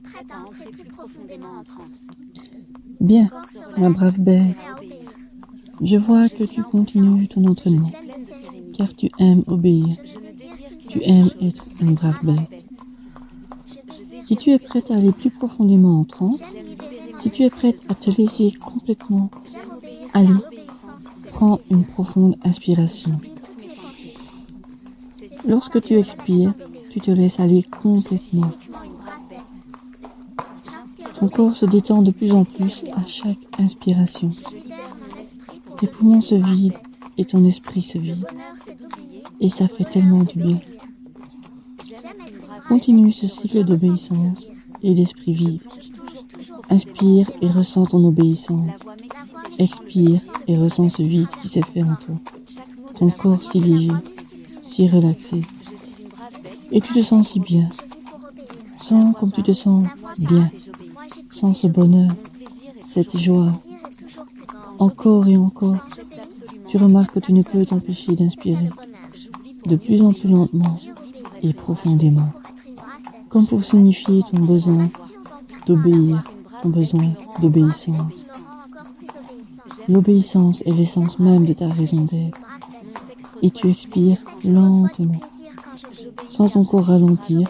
suis prête à entrer plus profondément en transe. Bien, ma brave bête. Je vois que tu continues ton entraînement, car tu aimes obéir. Tu aimes être une brave bête. Si tu es prête à aller plus profondément en transe, si tu es prête à te laisser complètement aller, prends une profonde inspiration. Lorsque tu expires, tu te laisses aller complètement. Ton corps se détend de plus en plus à chaque inspiration. Tes poumons se vident et ton esprit se vide. Et ça fait tellement du bien. Continue ce cycle d'obéissance et d'esprit vide. Inspire et ressens ton obéissance. Expire et ressens ce vide qui s'est fait en toi. Ton corps si léger, si relaxé. Et tu te sens si bien. Sens comme tu te sens bien. Sens ce bonheur, cette joie. Encore et encore, tu remarques que tu ne peux t'empêcher d'inspirer de plus en plus lentement et profondément, comme pour signifier ton besoin d'obéir, ton besoin d'obéissance. L'obéissance est l'essence même de ta raison d'être. Et tu expires lentement, sans ton corps ralentir,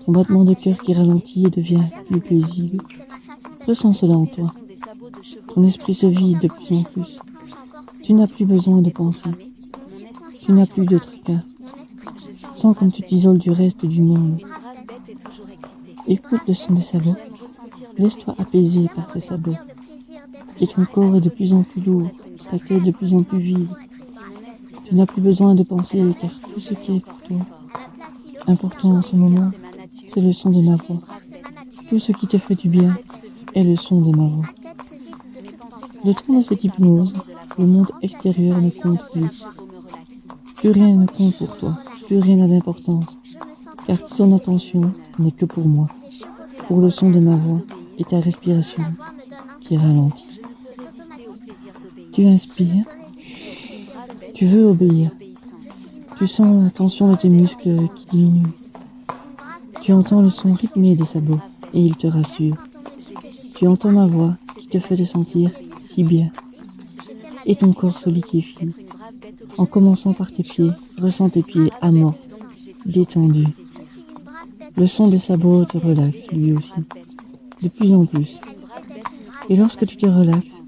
ton battement de cœur qui ralentit et devient plus paisible. Ressens cela en toi. Ton esprit se vide de plus en plus. Tu n'as plus besoin de penser. Tu n'as plus de tracas. Sens comme tu t'isoles du reste du monde. Écoute le son des sabots. Laisse-toi apaiser par ces sabots. Et ton corps est de plus en plus lourd, ta tête de plus en plus vide. Tu n'as plus besoin de penser car tout ce qui est pour toi important en ce moment, c'est le son de ma voix. Tout ce qui te fait du bien est le son de ma voix. Le temps de cette hypnose, le monde extérieur ne compte plus. Plus rien ne compte pour toi, plus rien n'a d'importance, car toute ton attention n'est que pour moi, pour le son de ma voix et ta respiration qui ralentit. Tu inspires, tu veux obéir, tu sens la tension de tes muscles qui diminue. Tu entends le son rythmé des sabots et il te rassure. Tu entends ma voix qui te fait te sentir si bien. Et ton corps se liquéfie. En commençant par tes pieds, ressens tes pieds amorphes, détendus. Le son des sabots te relaxe lui aussi, de plus en plus. Et lorsque tu te relaxes,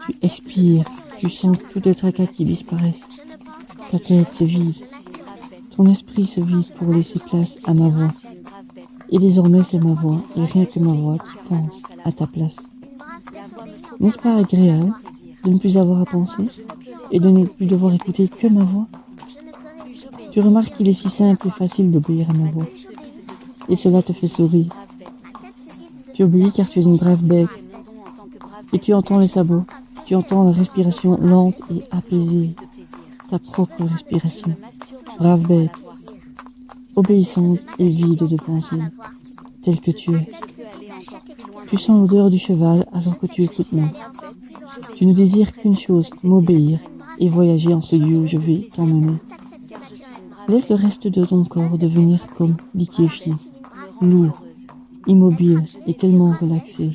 tu expires, tu sens tous les tracas qui disparaissent. Ta tête se vide, ton esprit se vide pour laisser place à ma voix. Et désormais c'est ma voix, et rien que ma voix qui pense à ta place. N'est-ce pas agréable de ne plus avoir à penser et de ne plus devoir écouter que ma voix? Tu remarques qu'il est si simple et facile d'obéir à ma voix. Et cela te fait sourire. Tu obéis car tu es une brave bête. Et tu entends les sabots, tu entends la respiration lente et apaisée. Ta propre respiration. Brave bête, obéissante et vide de pensée, telle que tu es. Tu sens l'odeur du cheval alors que tu écoutes moi. Tu ne désires qu'une chose, m'obéir et voyager en ce lieu où je vais t'emmener. Laisse le reste de ton corps devenir comme liquéfié, lourd, immobile et tellement relaxé.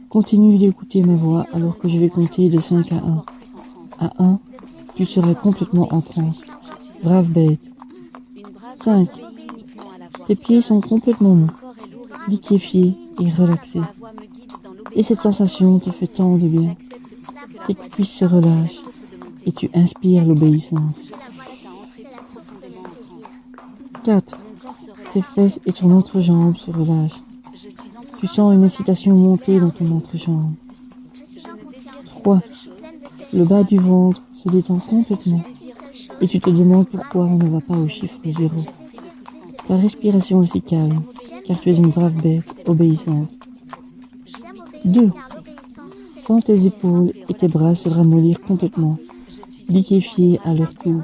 Continue d'écouter ma voix alors que je vais compter de 5 à 1. À 1, tu seras complètement en transe. Brave bête. 5. Tes pieds sont complètement mous, liquéfiés et relaxés. Et cette sensation te fait tant de bien. Tes cuisses se relâchent et tu inspires l'obéissance. 4. Tes fesses et ton entrejambe se relâchent. Tu sens une excitation monter dans ton entrejambe. 3. Le bas du ventre se détend complètement et tu te demandes pourquoi on ne va pas au chiffre 0. Ta respiration est si calme, car tu es une brave bête obéissante. 2. Sens tes épaules et tes bras se ramollir complètement, liquéfiés à leur tour,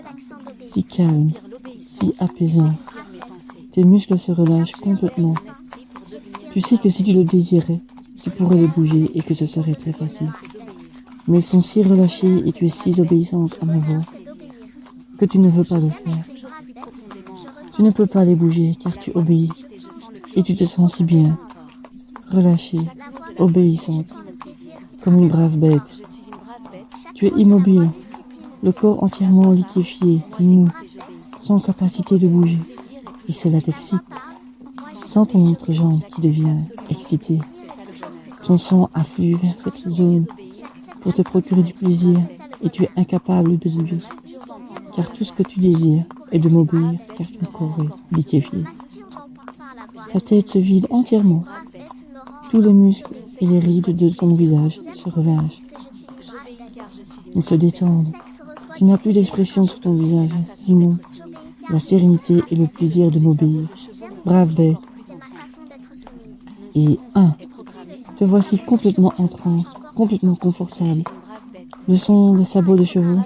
si calmes, si apaisants. Tes muscles se relâchent complètement. Tu sais que si tu le désirais, tu pourrais les bouger et que ce serait très facile. Mais ils sont si relâchés et tu es si obéissante à ma voix que tu ne veux pas le faire. Tu ne peux pas les bouger car tu obéis. Et tu te sens si bien, relâchée, obéissante, comme une brave bête. Tu es immobile, le corps entièrement liquéfié, mou, sans capacité de bouger. Et cela t'excite. Sens ton entrejambe qui devient excitée. Ton sang afflue vers cette zone pour te procurer du plaisir et tu es incapable de bouger. Car tout ce que tu désires est de m'obéir car ton corps est liquéfié. Ta tête se vide entièrement. Tous les muscles et les rides de ton visage se relâchent. Ils se détendent. Tu n'as plus d'expression sur ton visage, sinon la sérénité et le plaisir de m'obéir. Brave bête. Et te voici complètement en transe, complètement confortable. Le son des sabots de chevaux,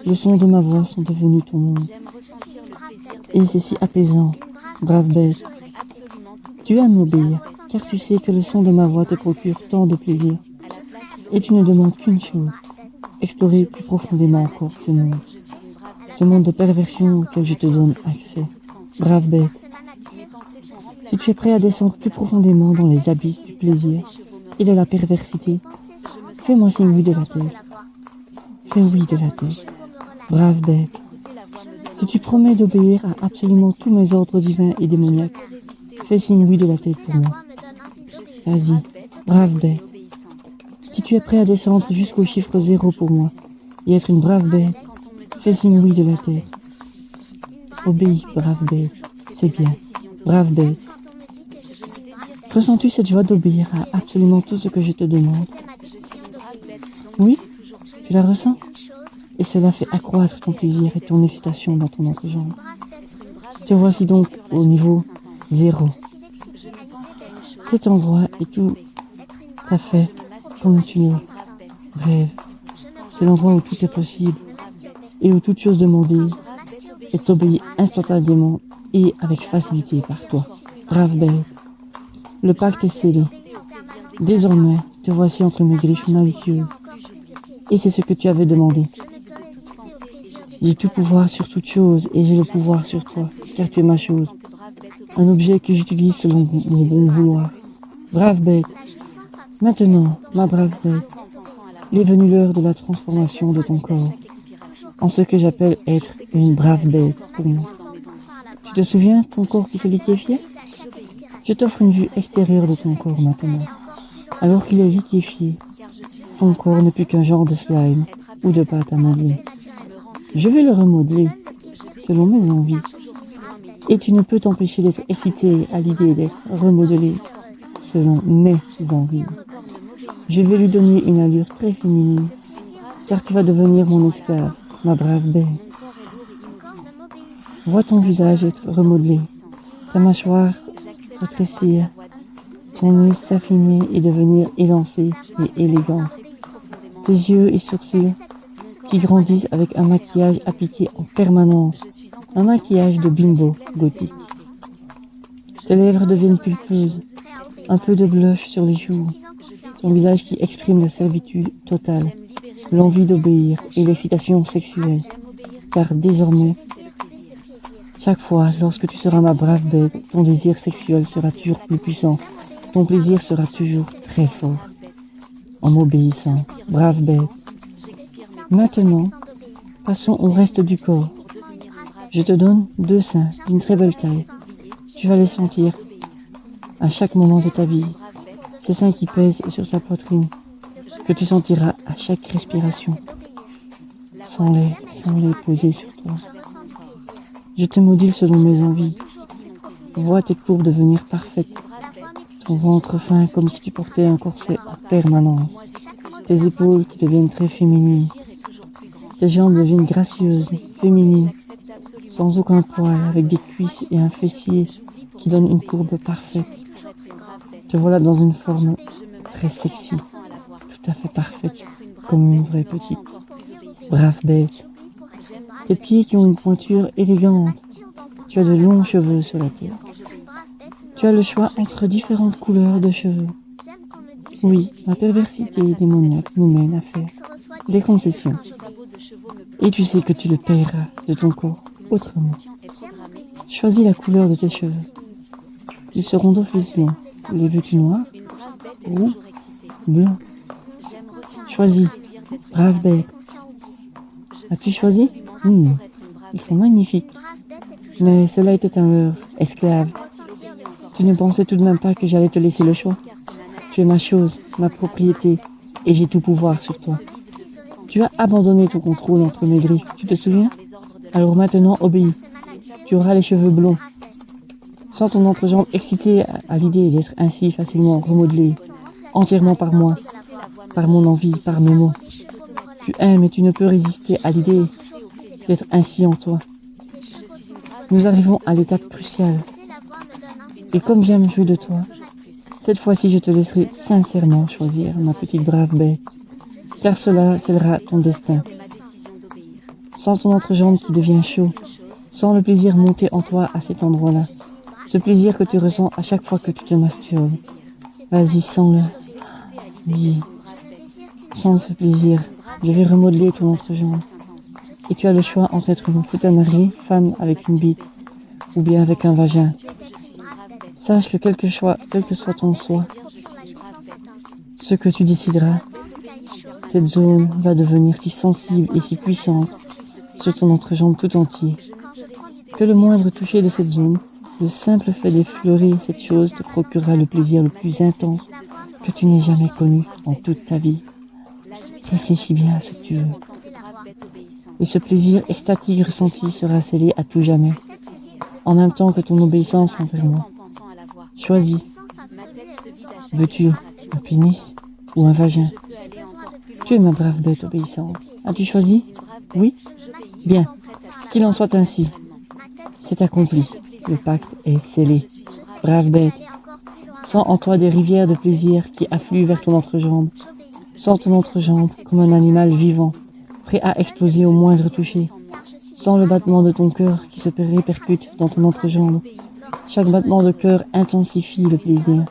le son de ma voix sont devenus ton monde. Et c'est si apaisant, brave bête. Tu aimes m'obéir, car tu sais que le son de ma voix te procure tant de plaisir. Et tu ne demandes qu'une chose, explorer plus profondément encore ce monde de perversion auquel je te donne accès. Brave bête. Si tu es prêt à descendre plus profondément dans les abysses du plaisir et de la perversité, fais-moi signe oui de la tête. Fais oui de la tête. Brave bête. Si tu promets d'obéir à absolument tous mes ordres divins et démoniaques, fais signe oui de la tête pour moi. Vas-y, brave bête. Si tu es prêt à descendre jusqu'au chiffre 0 pour moi et être une brave bête, fais signe oui de la tête. Obéis, brave bête. C'est bien. Brave bête. Ressens-tu cette joie d'obéir à absolument tout ce que je te demande? Oui, tu la ressens? Et cela fait accroître ton plaisir et ton excitation dans ton entrejambe. Te voici donc au niveau 0. Cet endroit est tout à fait comme tu le rêves. C'est l'endroit où tout est possible et où toute chose demandée est obéie instantanément et avec facilité par toi. Brave bête. Le pacte est scellé. Désormais, te voici entre mes griffes malicieuses. Et c'est ce que tu avais demandé. J'ai tout pouvoir sur toute chose et j'ai le pouvoir sur toi, car tu es ma chose. Un objet que j'utilise selon mon bon vouloir. Brave bête. Maintenant, ma brave bête, il est venu l'heure de la transformation de ton corps, en ce que j'appelle être une brave bête pour moi. Tu te souviens, ton corps qui se liquéfiait? Je t'offre une vue extérieure de ton corps maintenant. Alors qu'il est liquéfié, ton corps n'est plus qu'un genre de slime ou de pâte à modeler. Je vais le remodeler selon mes envies. Et tu ne peux t'empêcher d'être excité à l'idée d'être remodelé selon mes envies. Je vais lui donner une allure très féminine, car tu vas devenir mon esclave, ma brave bête. Vois ton visage être remodelé, ta mâchoire rétrécir, ton nez s'affiner et devenir élancé et élégant. Tes yeux et sourcils qui grandissent avec un maquillage appliqué en permanence, un maquillage de bimbo gothique. Tes lèvres deviennent pulpeuses, un peu de blush sur les joues, ton visage qui exprime la servitude totale, l'envie d'obéir et l'excitation sexuelle, car désormais, chaque fois, lorsque tu seras ma brave bête, ton désir sexuel sera toujours plus puissant, ton plaisir sera toujours très fort. En m'obéissant, brave bête. Maintenant, passons au reste du corps. Je te donne 2 seins d'une très belle taille. Tu vas les sentir à chaque moment de ta vie. Ces seins qui pèsent sur ta poitrine, que tu sentiras à chaque respiration. Sens-les poser sur toi. Je te module selon mes envies. Vois tes courbes devenir parfaites. Ton ventre fin comme si tu portais un corset en permanence. Tes épaules qui deviennent très féminines. Tes jambes deviennent gracieuses, féminines, sans aucun poil, avec des cuisses et un fessier qui donnent une courbe parfaite. Te voilà dans une forme très sexy, tout à fait parfaite, comme une vraie petite. Brave bête. Tes pieds qui ont une pointure élégante. Tu as de longs cheveux sur la tête. Tu as le choix entre différentes couleurs de cheveux. Oui, ma perversité démoniaque nous mène à faire des concessions. Et tu sais que tu le paieras de ton corps autrement. Choisis la couleur de tes cheveux. Ils seront d'office longs. Les veux-tu noirs, roux, blancs? Choisis, brave bête. As-tu choisi? Ils sont magnifiques. Mais cela était un leurre, esclave. Tu ne pensais tout de même pas que j'allais te laisser le choix. Tu es ma chose, ma propriété, et j'ai tout pouvoir sur toi. Tu as abandonné ton contrôle entre mes griffes, tu te souviens? Alors maintenant, obéis. Tu auras les cheveux blonds. Sens ton entrejambe excitée à l'idée d'être ainsi facilement remodelée, entièrement par moi, par mon envie, par mes mots. Tu aimes et tu ne peux résister à l'idée d'être ainsi en toi. Nous arrivons à l'étape cruciale. Et comme j'aime jouer de toi, cette fois-ci je te laisserai sincèrement choisir, ma petite brave bête, car cela scellera ton destin. Sens ton entrejambe qui devient chaud, sens le plaisir monter en toi à cet endroit-là, ce plaisir que tu ressens à chaque fois que tu te masturbes. Vas-y, sens-le. Oui, sens ce plaisir. Je vais remodeler ton entrejambe. Et tu as le choix entre être une foutanarie, femme avec une bite, ou bien avec un vagin. Sache que quel que soit ton choix, ce que tu décideras, cette zone va devenir si sensible et si puissante sur ton entrejambe tout entier, que le moindre toucher de cette zone, le simple fait d'effleurer cette chose te procurera le plaisir le plus intense que tu n'aies jamais connu dans toute ta vie. Réfléchis bien à ce que tu veux. Et ce plaisir extatique ressenti sera scellé à tout jamais, en même temps que ton obéissance envers moi. Choisis. Veux-tu un pénis ou un vagin? Tu es ma brave bête obéissante. As-tu choisi? Oui? Bien. Qu'il en soit ainsi. C'est accompli. Le pacte est scellé. Brave bête. Sens en toi des rivières de plaisir qui affluent vers ton entrejambe. Sens ton entrejambe comme un animal vivant, prêt à exploser au moindre toucher. Sens le battement de ton cœur qui se répercute dans ton entrejambe. Chaque battement de cœur intensifie le plaisir.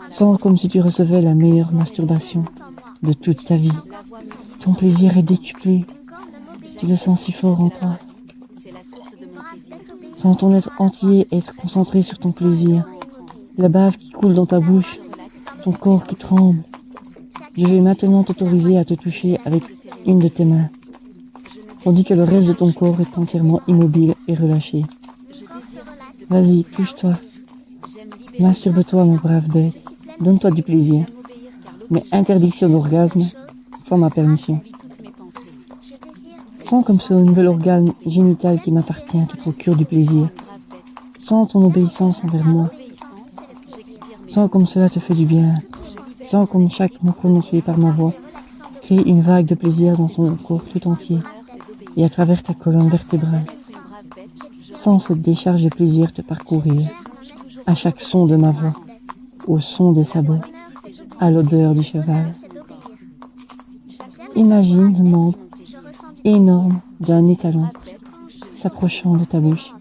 Sens comme si tu recevais la meilleure masturbation de toute ta vie. Ton plaisir est décuplé. Tu le sens si fort en toi. Sens ton être entier être concentré sur ton plaisir. La bave qui coule dans ta bouche, ton corps qui tremble. Je vais maintenant t'autoriser à te toucher avec une de tes mains, tandis que le reste de ton corps est entièrement immobile et relâché. Vas-y, touche-toi. Masturbe-toi, ma brave bête. Donne-toi du plaisir. Mais interdiction d'orgasme sans ma permission. Sens comme ce nouvel organe génital qui m'appartient te procure du plaisir. Sens ton obéissance envers moi. Sens comme cela te fait du bien. Sens comme chaque mot prononcé par ma voix crée une vague de plaisir dans ton corps tout entier et à travers ta colonne vertébrale. Sens cette décharge de plaisir te parcourir à chaque son de ma voix, au son des sabots, à l'odeur du cheval. Imagine le membre énorme d'un étalon s'approchant de ta bouche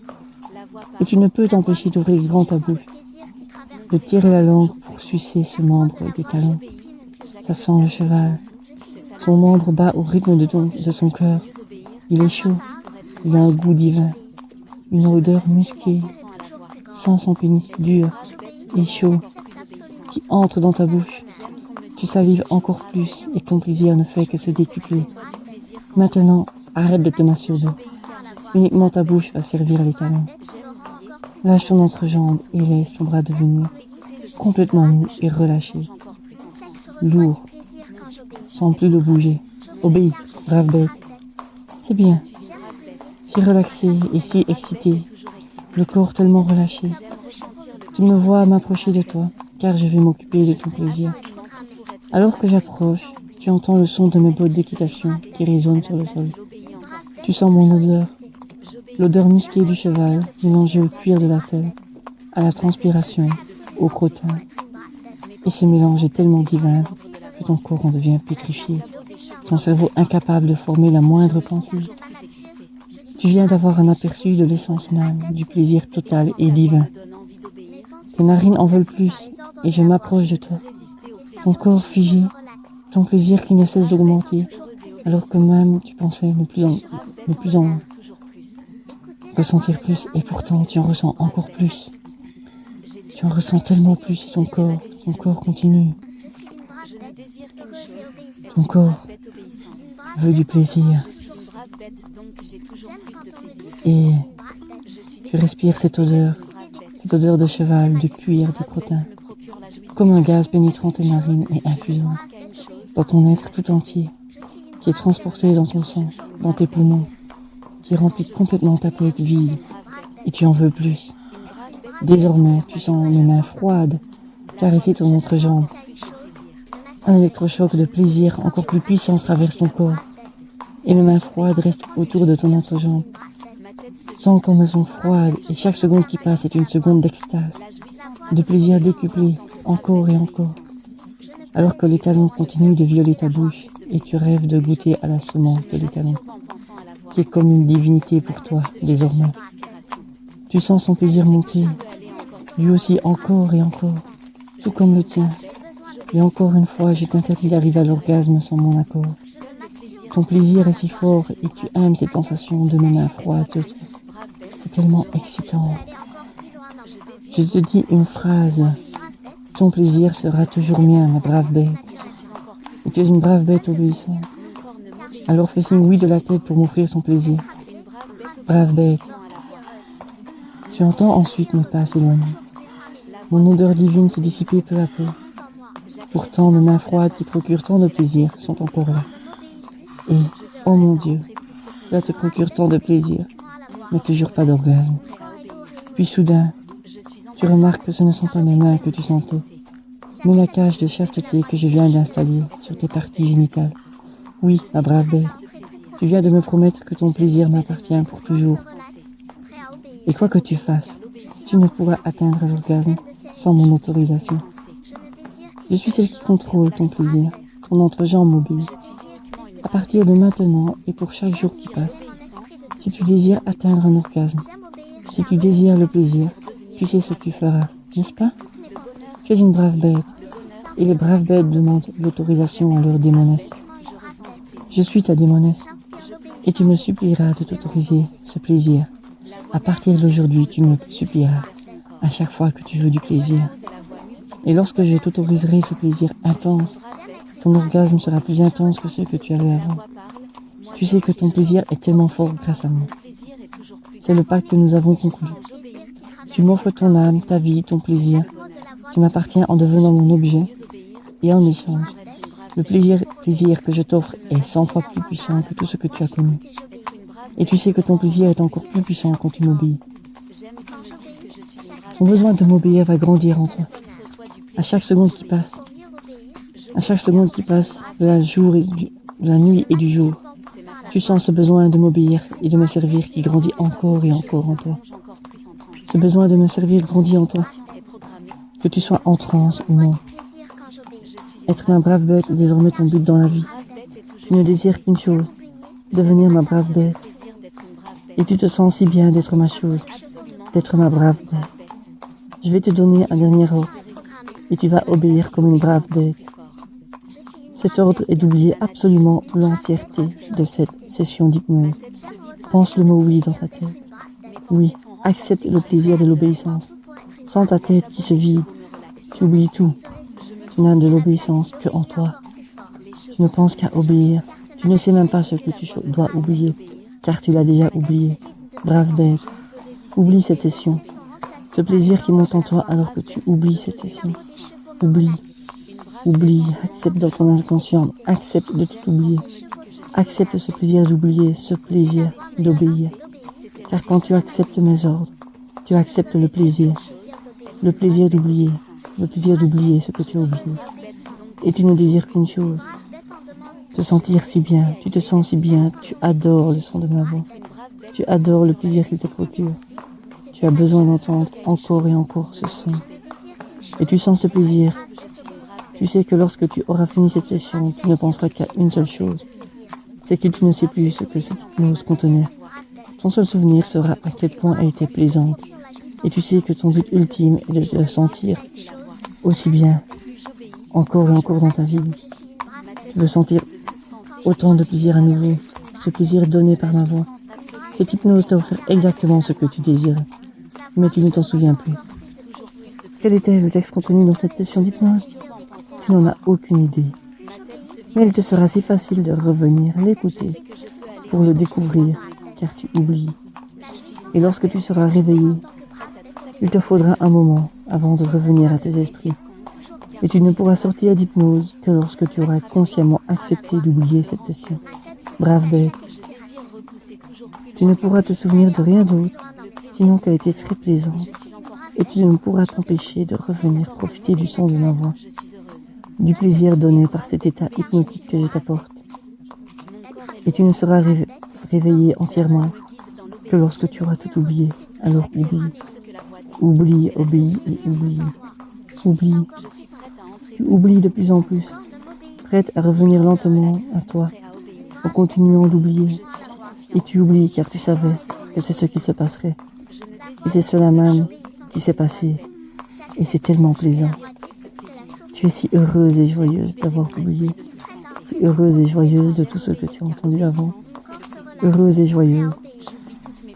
et tu ne peux t'empêcher d'ouvrir grand ta bouche, de tirer la langue pour sucer ce membre d'étalon. Ça sent le cheval. Son membre bat au rythme de son cœur. Il est chaud. Il a un goût divin. Une odeur musquée. Sens son pénis dur et chaud qui entre dans ta bouche. Tu salives encore plus et ton plaisir ne fait que se décupler. Maintenant, arrête de te masturber. Uniquement ta bouche va servir l'étalon. Lâche ton entrejambe et laisse ton bras devenir complètement mou et relâché. Lourd. Sans plus le bouger. Obéis, brave bête. C'est bien. Si relaxé et si excité, le corps tellement relâché. Tu me vois m'approcher de toi, car je vais m'occuper de ton plaisir. Alors que j'approche, tu entends le son de mes bottes d'équitation qui résonnent sur le sol. Tu sens mon odeur, l'odeur musquée du cheval mélangée au cuir de la selle, à la transpiration, au crottin. Et ce mélange est tellement divin que ton corps en devient pétrifié, ton cerveau incapable de former la moindre pensée. Tu viens d'avoir un aperçu de l'essence même, du plaisir total et divin. Tes narines en veulent plus, et je m'approche de toi. Ton corps figé, ton plaisir qui ne cesse d'augmenter, alors que même tu pensais ne plus en ressentir plus, et pourtant tu en ressens encore plus. Tu en ressens tellement plus et ton corps continue. Ton corps veut du plaisir. Et tu respires cette odeur de cheval, de cuir, de crottin, comme un gaz pénétrant tes narines et infusant dans ton être tout entier, qui est transporté dans ton sang, dans tes poumons, qui remplit complètement ta tête vide, et tu en veux plus. Désormais, tu sens mes mains froides caresser ton entrejambe. Un électrochoc de plaisir encore plus puissant traverse ton corps, et mes mains froides restent autour de ton entrejambe. Sens comme elles sont froides, et chaque seconde qui passe est une seconde d'extase, de plaisir décuplé, encore et encore, alors que les talons continuent de violer ta bouche, et tu rêves de goûter à la semence de l'étalon, qui est comme une divinité pour toi, désormais. Tu sens son plaisir monter, lui aussi encore et encore, tout comme le tien. Et encore une fois, je t'interdis d'arriver à l'orgasme sans mon accord. Ton plaisir est si fort et tu aimes cette sensation de mes mains froides sur toi. C'est tellement excitant. Je te dis une phrase. Ton plaisir sera toujours mien, ma brave bête. Et tu es une brave bête obéissante. Alors fais signe oui de la tête pour m'offrir ton plaisir. Brave bête. Tu entends ensuite mes pas s'éloigner. Mon odeur divine se dissiper peu à peu. Pourtant, mes mains froides qui procurent tant de plaisir sont encore là. Et, oh mon Dieu, cela te procure tant de plaisir, mais toujours pas d'orgasme. Puis soudain, tu remarques que ce ne sont pas mes mains que tu sentais, mais la cage de chasteté que je viens d'installer sur tes parties génitales. Oui, ma brave bête, tu viens de me promettre que ton plaisir m'appartient pour toujours. Et quoi que tu fasses, tu ne pourras atteindre l'orgasme sans mon autorisation. Je suis celle qui contrôle ton plaisir, ton entrejambe mobile. À partir de maintenant et pour chaque jour qui passe, si tu désires atteindre un orgasme, si tu désires le plaisir, tu sais ce que tu feras, n'est-ce pas? Tu es une brave bête, et les braves bêtes demandent l'autorisation à leur démonesse. Je suis ta démonesse, et tu me supplieras de t'autoriser ce plaisir. À partir d'aujourd'hui, tu me supplieras à chaque fois que tu veux du plaisir. Et lorsque je t'autoriserai ce plaisir intense, ton orgasme sera plus intense que ceux que tu avais avant. Tu sais que ton plaisir est tellement fort grâce à moi. C'est le pacte que nous avons conclu. Tu m'offres ton âme, ta vie, ton plaisir. Tu m'appartiens en devenant mon objet. Et en échange, le plaisir que je t'offre est 100 fois plus puissant que tout ce que tu as connu. Et tu sais que ton plaisir est encore plus puissant quand tu m'obéis. Ton besoin de m'obéir va grandir en toi. À chaque seconde qui passe, de la nuit et du jour, tu sens ce besoin de m'obéir et de me servir qui grandit encore et encore en toi. Ce besoin de me servir grandit en toi, que tu sois en transe ou non. Être ma brave bête est désormais ton but dans la vie. Tu ne désires qu'une chose, devenir ma brave bête. Et tu te sens si bien d'être ma chose, d'être ma brave bête. Je vais te donner un dernier ordre, et tu vas obéir comme une brave bête. Cet ordre est d'oublier absolument l'entièreté de cette session d'hypnose. Pense le mot oui dans ta tête. Oui, accepte le plaisir de l'obéissance. Sens ta tête qui se vide. Tu oublies tout. Tu n'as de l'obéissance que en toi. Tu ne penses qu'à obéir. Tu ne sais même pas ce que tu dois oublier, car tu l'as déjà oublié. Brave bête, oublie cette session. Ce plaisir qui monte en toi alors que tu oublies cette session. Oublie, accepte dans ton inconscient, accepte de tout oublier. Accepte ce plaisir d'oublier, ce plaisir d'obéir. Car quand tu acceptes mes ordres, tu acceptes le plaisir d'oublier ce que tu as oublié. Et tu ne désires qu'une chose, te sentir si bien, tu te sens si bien, tu adores le son de ma voix, tu adores le plaisir qu'il te procure. Tu as besoin d'entendre encore et encore ce son. Et tu sens ce plaisir. Tu sais que lorsque tu auras fini cette session, tu ne penseras qu'à une seule chose. C'est que tu ne sais plus ce que cette hypnose contenait. Ton seul souvenir sera à quel point elle était plaisante. Et tu sais que ton but ultime est de te sentir aussi bien, encore et encore dans ta vie. Tu veux sentir autant de plaisir à nouveau, ce plaisir donné par ma voix. Cette hypnose t'a offert exactement ce que tu désirais, mais tu ne t'en souviens plus. Quel était le texte contenu dans cette session d'hypnose? Tu n'en as aucune idée. Mais il te sera si facile de revenir l'écouter pour le découvrir, car tu oublies. Et lorsque tu seras réveillé, il te faudra un moment avant de revenir à tes esprits. Et tu ne pourras sortir d'hypnose que lorsque tu auras consciemment accepté d'oublier cette session. Brave bête. Tu ne pourras te souvenir de rien d'autre, sinon qu'elle était très plaisante. Et tu ne pourras t'empêcher de revenir profiter du son de ma voix, du plaisir donné par cet état hypnotique que je t'apporte. Et tu ne seras réveillé entièrement que lorsque tu auras tout oublié. Alors oublie. Oublie, obéis et oublie. Oublie. Tu oublies de plus en plus, prête à revenir lentement à toi, en continuant d'oublier. Et tu oublies car tu savais que c'est ce qu'il se passerait. Et c'est cela même qui s'est passé. Et c'est tellement plaisant. Tu es si heureuse et joyeuse d'avoir oublié. Si heureuse et joyeuse de tout ce que tu as entendu avant. Heureuse et joyeuse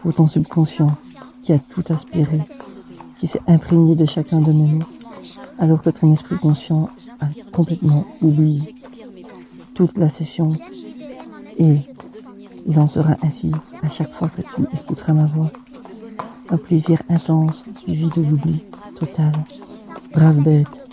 pour ton subconscient qui a tout aspiré, qui s'est imprégné de chacun de mes mots, alors que ton esprit conscient a complètement oublié toute la session. Et il en sera ainsi à chaque fois que tu écouteras ma voix. Un plaisir intense suivi de l'oubli total. Brave bête.